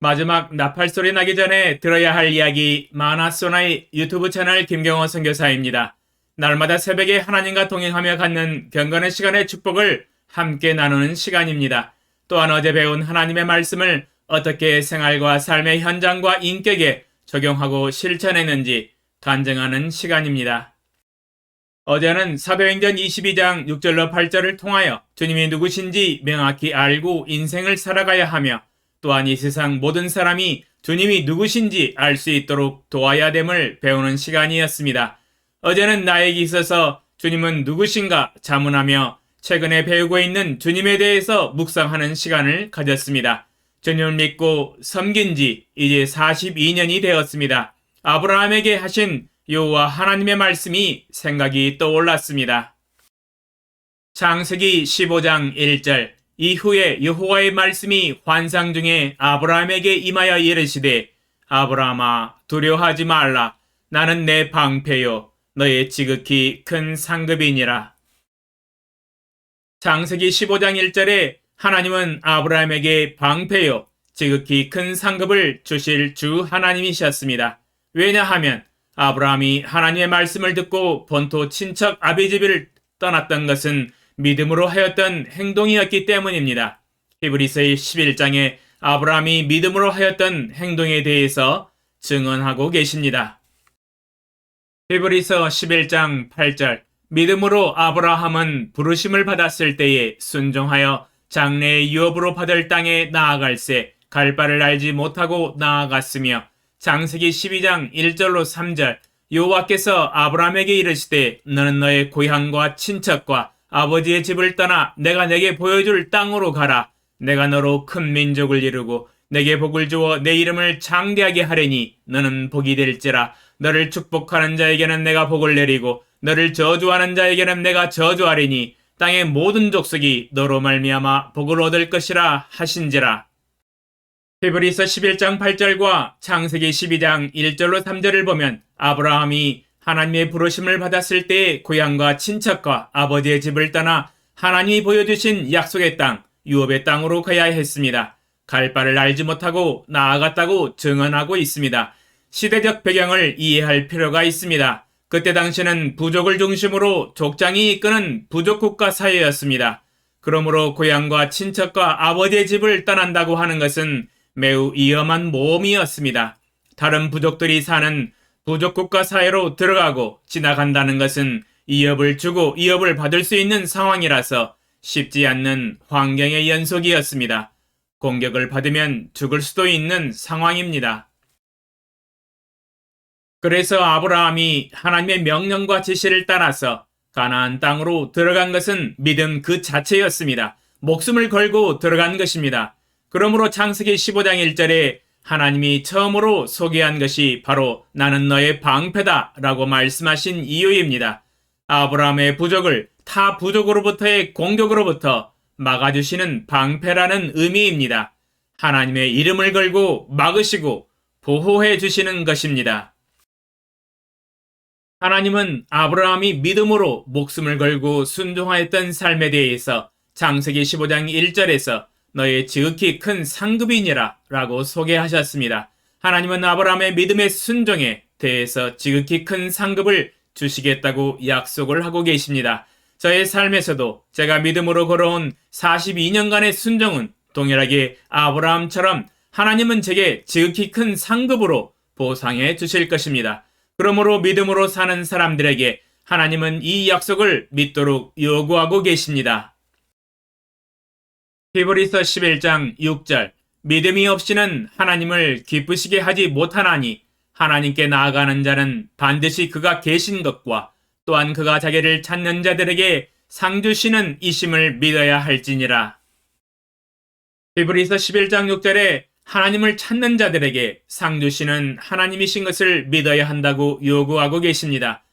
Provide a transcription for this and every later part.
마지막 나팔 소리 나기 전에 들어야 할 이야기 마나소나의 유튜브 채널 김경호 선교사입니다. 날마다 새벽에 하나님과 동행하며 갖는 경건의 시간의 축복을 함께 나누는 시간입니다. 또한 어제 배운 하나님의 말씀을 어떻게 생활과 삶의 현장과 인격에 적용하고 실천했는지 간증하는 시간입니다. 어제는 사도행전 22장 6절로 8절을 통하여 주님이 누구신지 명확히 알고 인생을 살아가야 하며 또한 이 세상 모든 사람이 주님이 누구신지 알 수 있도록 도와야 됨을 배우는 시간이었습니다. 어제는 나에게 있어서 주님은 누구신가 자문하며 최근에 배우고 있는 주님에 대해서 묵상하는 시간을 가졌습니다. 주님을 믿고 섬긴 지 이제 42년이 되었습니다. 아브라함에게 하신 여호와 하나님의 말씀이 생각이 떠올랐습니다. 창세기 15장 1절 이후에 여호와의 말씀이 환상 중에 아브라함에게 임하여 이르시되 아브라함아 두려워하지 말라 나는 내 방패요 너의 지극히 큰 상급이니라. 창세기 15장 1절에 하나님은 아브라함에게 방패요 지극히 큰 상급을 주실 주 하나님이셨습니다. 왜냐하면 아브라함이 하나님의 말씀을 듣고 본토 친척 아비집을 떠났던 것은 믿음으로 하였던 행동이었기 때문입니다. 히브리서의 11장에 아브라함이 믿음으로 하였던 행동에 대해서 증언하고 계십니다. 히브리서 11장 8절 믿음으로 아브라함은 부르심을 받았을 때에 순종하여 장래의 유업으로 받을 땅에 나아갈새 갈 바를 알지 못하고 나아갔으며 창세기 12장 1절로 3절 여호와께서 아브라함에게 이르시되 너는 너의 고향과 친척과 아버지의 집을 떠나 내가 내게 보여줄 땅으로 가라. 내가 너로 큰 민족을 이루고 내게 복을 주어 내 이름을 장대하게 하려니 너는 복이 될지라. 너를 축복하는 자에게는 내가 복을 내리고 너를 저주하는 자에게는 내가 저주하리니 땅의 모든 족속이 너로 말미암아 복을 얻을 것이라 하신지라. 히브리서 11장 8절과 창세기 12장 1절로 3절을 보면 아브라함이 하나님의 부르심을 받았을 때의 고향과 친척과 아버지의 집을 떠나 하나님이 보여주신 약속의 땅, 유업의 땅으로 가야 했습니다. 갈 바를 알지 못하고 나아갔다고 증언하고 있습니다. 시대적 배경을 이해할 필요가 있습니다. 그때 당시는 부족을 중심으로 족장이 이끄는 부족국가 사회였습니다. 그러므로 고향과 친척과 아버지의 집을 떠난다고 하는 것은 매우 위험한 모험이었습니다. 다른 부족들이 사는 부족국가 사회로 들어가고 지나간다는 것은 이업을 주고 이업을 받을 수 있는 상황이라서 쉽지 않는 환경의 연속이었습니다. 공격을 받으면 죽을 수도 있는 상황입니다. 그래서 아브라함이 하나님의 명령과 지시를 따라서 가나안 땅으로 들어간 것은 믿음 그 자체였습니다. 목숨을 걸고 들어간 것입니다. 그러므로 창세기 15장 1절에 하나님이 처음으로 소개한 것이 바로 나는 너의 방패다 라고 말씀하신 이유입니다. 아브라함의 부족을 타 부족으로부터의 공격으로부터 막아주시는 방패라는 의미입니다. 하나님의 이름을 걸고 막으시고 보호해 주시는 것입니다. 하나님은 아브라함이 믿음으로 목숨을 걸고 순종하였던 삶에 대해서 창세기 15장 1절에서 너의 지극히 큰 상급이니라 라고 소개하셨습니다. 하나님은 아브라함의 믿음의 순종에 대해서 지극히 큰 상급을 주시겠다고 약속을 하고 계십니다. 저의 삶에서도 제가 믿음으로 걸어온 42년간의 순종은 동일하게 아브라함처럼 하나님은 제게 지극히 큰 상급으로 보상해 주실 것입니다. 그러므로 믿음으로 사는 사람들에게 하나님은 이 약속을 믿도록 요구하고 계십니다. 히브리서 11장 6절 믿음이 없이는 하나님을 기쁘시게 하지 못하나니 하나님께 나아가는 자는 반드시 그가 계신 것과 또한 그가 자기를 찾는 자들에게 상 주시는 이심을 믿어야 할지니라. 히브리서 11장 6절에 하나님을 찾는 자들에게 상 주시는 하나님이신 것을 믿어야 한다고 요구하고 계십니다.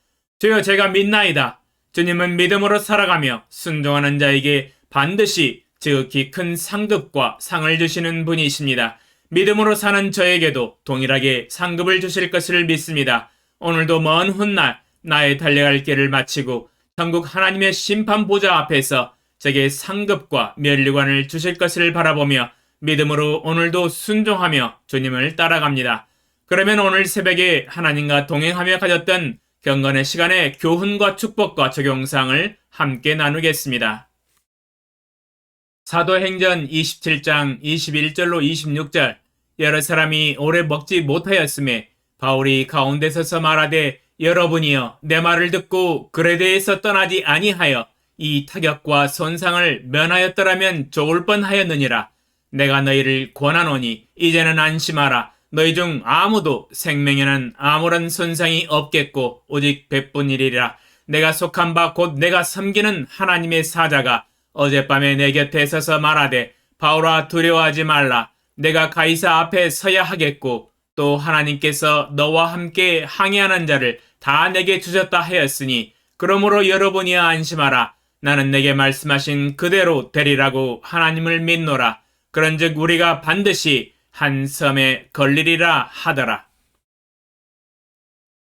주여 제가 믿나이다. 주님은 믿음으로 살아가며 순종하는 자에게 반드시 지극히 큰 상급과 상을 주시는 분이십니다. 믿음으로 사는 저에게도 동일하게 상급을 주실 것을 믿습니다. 오늘도 먼 훗날 나의 달려갈 길을 마치고 천국 하나님의 심판 보좌 앞에서 제게 상급과 면류관을 주실 것을 바라보며 믿음으로 오늘도 순종하며 주님을 따라갑니다. 그러면 오늘 새벽에 하나님과 동행하며 가졌던 경건의 시간의 교훈과 축복과 적용사항을 함께 나누겠습니다. 사도행전 27장 21절로 26절. 여러 사람이 오래 먹지 못하였음에 바울이 가운데 서서 말하되 여러분이여 내 말을 듣고 그레데에서 떠나지 아니하여 이 타격과 손상을 면하였더라면 좋을 뻔하였느니라. 내가 너희를 권하노니 이제는 안심하라. 너희 중 아무도 생명에는 아무런 손상이 없겠고 오직 백분이리라. 내가 속한 바 곧 내가 섬기는 하나님의 사자가 어젯밤에 내 곁에 서서 말하되 바울아 두려워하지 말라. 내가 가이사 앞에 서야 하겠고 또 하나님께서 너와 함께 항해하는 자를 다 내게 주셨다 하였으니 그러므로 여러분이여 안심하라. 나는 내게 말씀하신 그대로 되리라고 하나님을 믿노라. 그런즉 우리가 반드시 한 섬에 걸리리라 하더라.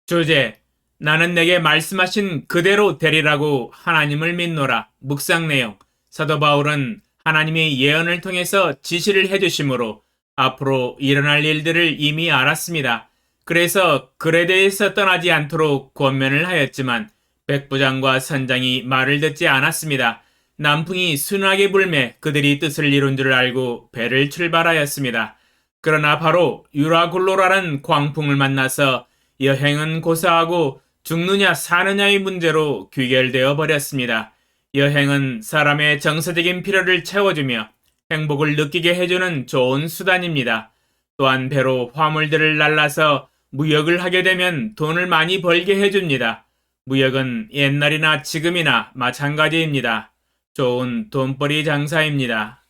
주제: 나는 내게 말씀하신 그대로 되리라고 하나님을 믿노라. 묵상 내용: 사도 바울은 하나님의 예언을 통해서 지시를 해주심으로 앞으로 일어날 일들을 이미 알았습니다. 그래서 그레데에서 떠나지 않도록 권면을 하였지만 백부장과 선장이 말을 듣지 않았습니다. 남풍이 순하게 불매 그들이 뜻을 이룬 줄 알고 배를 출발하였습니다. 그러나 바로 유라굴로라는 광풍을 만나서 여행은 고사하고 죽느냐 사느냐의 문제로 귀결되어 버렸습니다. 여행은 사람의 정서적인 필요를 채워주며 행복을 느끼게 해주는 좋은 수단입니다. 또한 배로 화물들을 날라서 무역을 하게 되면 돈을 많이 벌게 해줍니다. 무역은 옛날이나 지금이나 마찬가지입니다. 좋은 돈벌이 장사입니다.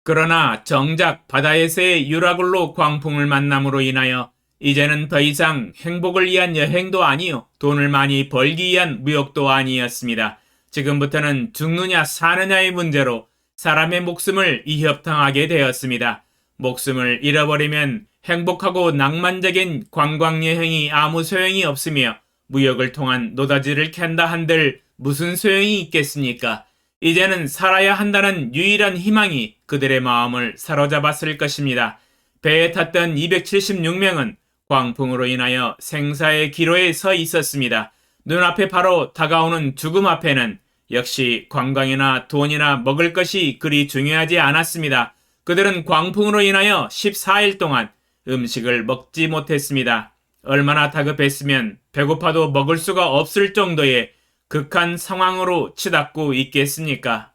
그러나 정작 바다에서의 유라굴로 광풍을 만남으로 인하여 이제는 더 이상 행복을 위한 여행도 아니요 돈을 많이 벌기 위한 무역도 아니었습니다. 지금부터는 죽느냐 사느냐의 문제로 사람의 목숨을 위협당하게 되었습니다. 목숨을 잃어버리면 행복하고 낭만적인 관광여행이 아무 소용이 없으며 무역을 통한 노다지를 캔다 한들 무슨 소용이 있겠습니까? 이제는 살아야 한다는 유일한 희망이 그들의 마음을 사로잡았을 것입니다. 배에 탔던 276명은 광풍으로 인하여 생사의 기로에 서 있었습니다. 눈앞에 바로 다가오는 죽음 앞에는 역시 관광이나 돈이나 먹을 것이 그리 중요하지 않았습니다. 그들은 광풍으로 인하여 14일 동안 음식을 먹지 못했습니다. 얼마나 다급했으면 배고파도 먹을 수가 없을 정도의 극한 상황으로 치닫고 있겠습니까?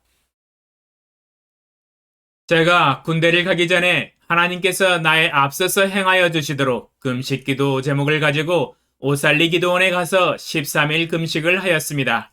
제가 군대를 가기 전에 하나님께서 나의 앞서서 행하여 주시도록 금식기도 제목을 가지고 오살리 기도원에 가서 13일 금식을 하였습니다.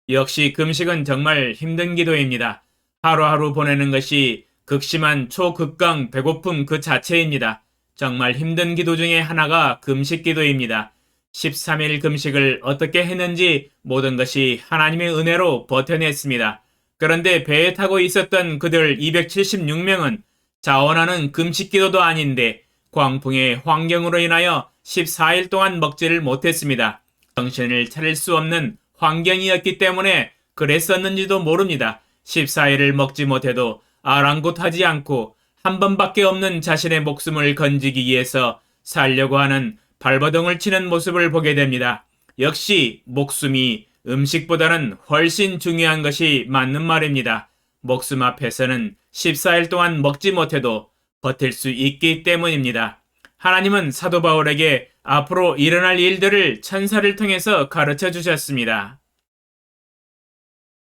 역시 금식은 정말 힘든 기도입니다. 하루하루 보내는 것이 극심한 초극강 배고픔 그 자체입니다. 정말 힘든 기도 중에 하나가 금식 기도입니다. 13일 금식을 어떻게 했는지 모든 것이 하나님의 은혜로 버텨냈습니다. 그런데 배에 타고 있었던 그들 276명은 자원하는 금식 기도도 아닌데 광풍의 환경으로 인하여 14일 동안 먹지를 못했습니다. 정신을 차릴 수 없는 환경이었기 때문에 그랬었는지도 모릅니다. 14일을 먹지 못해도 아랑곳하지 않고 한 번밖에 없는 자신의 목숨을 건지기 위해서 살려고 하는 발버둥을 치는 모습을 보게 됩니다. 역시 목숨이 음식보다는 훨씬 중요한 것이 맞는 말입니다. 목숨 앞에서는 14일 동안 먹지 못해도 버틸 수 있기 때문입니다. 하나님은 사도 바울에게 앞으로 일어날 일들을 천사를 통해서 가르쳐 주셨습니다.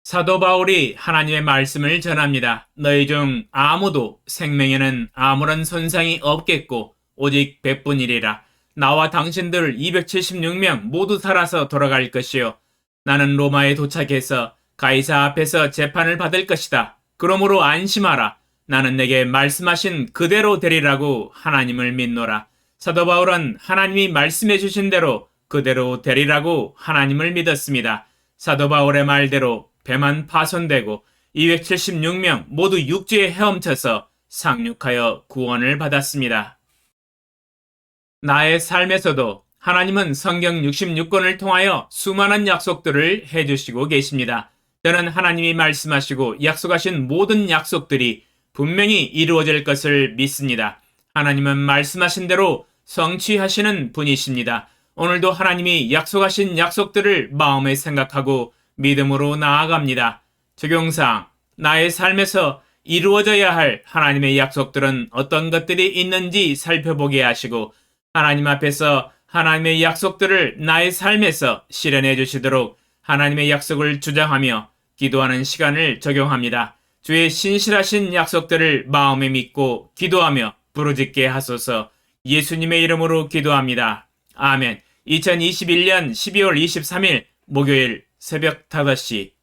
사도 바울이 하나님의 말씀을 전합니다. 너희 중 아무도 생명에는 아무런 손상이 없겠고 오직 백분이리라. 나와 당신들 276명 모두 살아서 돌아갈 것이요. 나는 로마에 도착해서 가이사 앞에서 재판을 받을 것이다. 그러므로 안심하라. 나는 내게 말씀하신 그대로 되리라고 하나님을 믿노라. 사도 바울은 하나님이 말씀해 주신 대로 그대로 되리라고 하나님을 믿었습니다. 사도 바울의 말대로 배만 파손되고 276명 모두 육지에 헤엄쳐서 상륙하여 구원을 받았습니다. 나의 삶에서도 하나님은 성경 66권을 통하여 수많은 약속들을 해주시고 계십니다. 저는 하나님이 말씀하시고 약속하신 모든 약속들이 분명히 이루어질 것을 믿습니다. 하나님은 말씀하신 대로 성취하시는 분이십니다. 오늘도 하나님이 약속하신 약속들을 마음에 생각하고 믿음으로 나아갑니다. 적용사항, 나의 삶에서 이루어져야 할 하나님의 약속들은 어떤 것들이 있는지 살펴보게 하시고 하나님 앞에서 하나님의 약속들을 나의 삶에서 실현해 주시도록 하나님의 약속을 주장하며 기도하는 시간을 적용합니다. 주의 신실하신 약속들을 마음에 믿고 기도하며 부르짖게 하소서. 예수님의 이름으로 기도합니다. 아멘. 2021년 12월 23일 목요일 새벽 5시